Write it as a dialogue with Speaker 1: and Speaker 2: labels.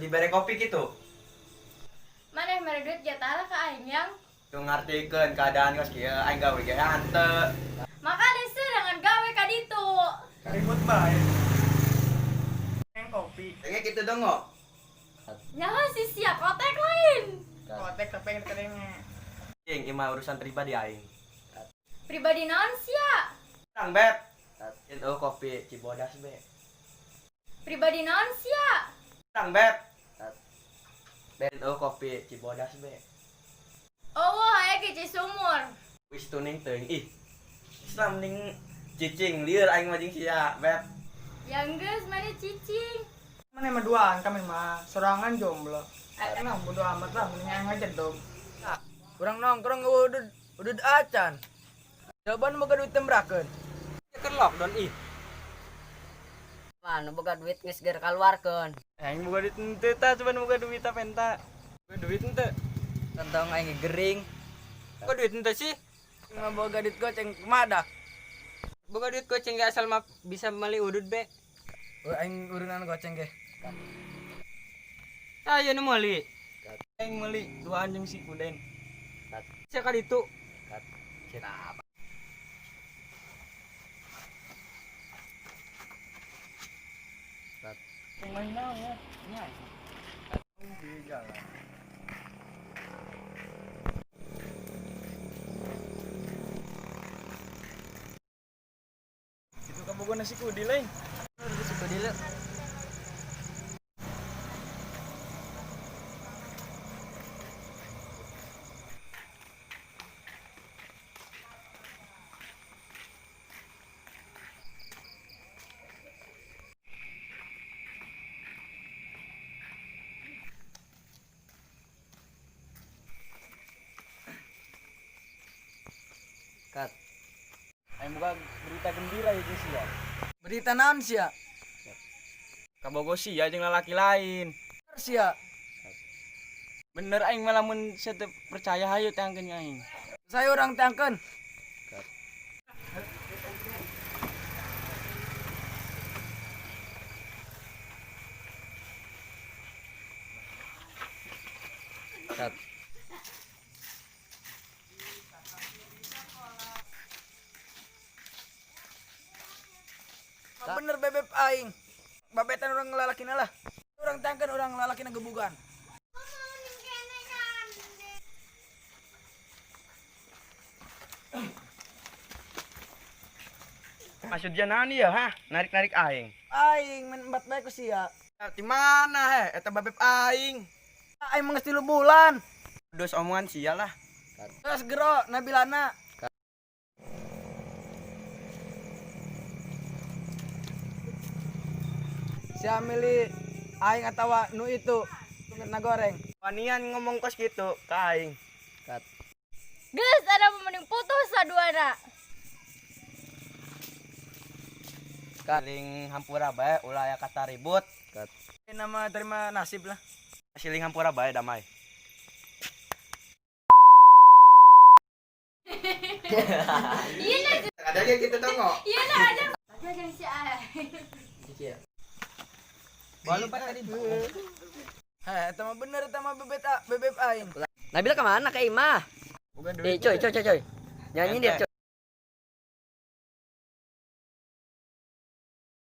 Speaker 1: diberi kopi gitu.
Speaker 2: Mana mere duit jatah ka aing yang.
Speaker 1: Tuh ngartikeun keadaan geus kieu aing gawe ge hanteu.
Speaker 2: Makanya dengan gawe ka ditu.
Speaker 3: Ribut bae. Yang kopi.
Speaker 1: Kayak gitu dong kok.
Speaker 2: Nyaho si sia kotek lain.
Speaker 3: Kotek tapi yang keringnya.
Speaker 1: Cing, imah urusan pribadi aing.
Speaker 2: Pribadi naon sia?
Speaker 1: Tang beb. Itu kopi Cibodas be.
Speaker 2: Pribadi naon sia?
Speaker 1: Tang beb. Itu kopi Cibodas be.
Speaker 2: Oh, aya ge sumur.
Speaker 1: Wis tuning teuing ih. Islam ning cicing lieur aing mah jeung sia beb.
Speaker 2: Yang geus mana cicing.
Speaker 3: Mana mah duaan kami mah sorangan jomblo. Emang bodo amat lah mendingan aja dong.
Speaker 4: Kurang nongkrong udud acan. Jawaban boga duit tembrakeun.
Speaker 1: Kan lockdown ih.
Speaker 5: Mana boga duit geus geus kaluarkeun.
Speaker 3: Aing boga duit henteu tah coba boga duit apa enta. Boga duit henteu.
Speaker 4: Tentang aing gering.
Speaker 1: Kok duit henteu sih?
Speaker 4: Mah boga duit goceng kemadak.
Speaker 1: Boga duit goceng ge asal mah bisa meuli udud be.
Speaker 4: Aing urunan goceng ge.
Speaker 1: Saya nu meuli. Aing meuli duaan jeung si Kuden. Sia ka ditu.
Speaker 4: Kenapa?
Speaker 3: Main naon ya? Nya. Di jalan. Situ kabogoh nasi kudi lain.
Speaker 4: Si Kudil.
Speaker 1: Kat.
Speaker 3: Aing boga berita gembira ya geus ya.
Speaker 4: Berita naon sia?
Speaker 3: Kabogoh sia jeung lalaki lain.
Speaker 4: Sia.
Speaker 3: Bener aing mah lamun sia teu percaya hayu tangkeun aing.
Speaker 4: Saya orang tangkeun.
Speaker 1: Kat.
Speaker 4: Bener bebeb aing. Babetan orang lalakina lah. Orang tangkeun orang lalakina gebugan.
Speaker 3: Maksudnya nani ya, ha? Narik-narik aing.
Speaker 4: Aing men embat bae ku sia.
Speaker 1: Di mana he? Eta babeb aing.
Speaker 4: Aing mah geus 3 bulan.
Speaker 1: Dos omongan sia lah.
Speaker 4: Terus gero Nabilana. Sia milih aing atawa nu itu na goreng.
Speaker 1: Wanian ngomong kos gitu ka aing.
Speaker 2: Geus ada mending putus saduana.
Speaker 1: Kaling hampura bae ulah aya kata ribut.
Speaker 4: Nama terima nasib lah.
Speaker 1: Siling hampura bae damai.
Speaker 2: Iya na,
Speaker 1: Ada ge gitu dong kok.
Speaker 2: iya na ada. Tapi aja si aing.
Speaker 4: Balu pak tadi. Heh, eta mah bener eta mah bebeb aing.
Speaker 5: Nabila kemana ke Imah?
Speaker 3: Boga
Speaker 5: Coy. Nyanyi dia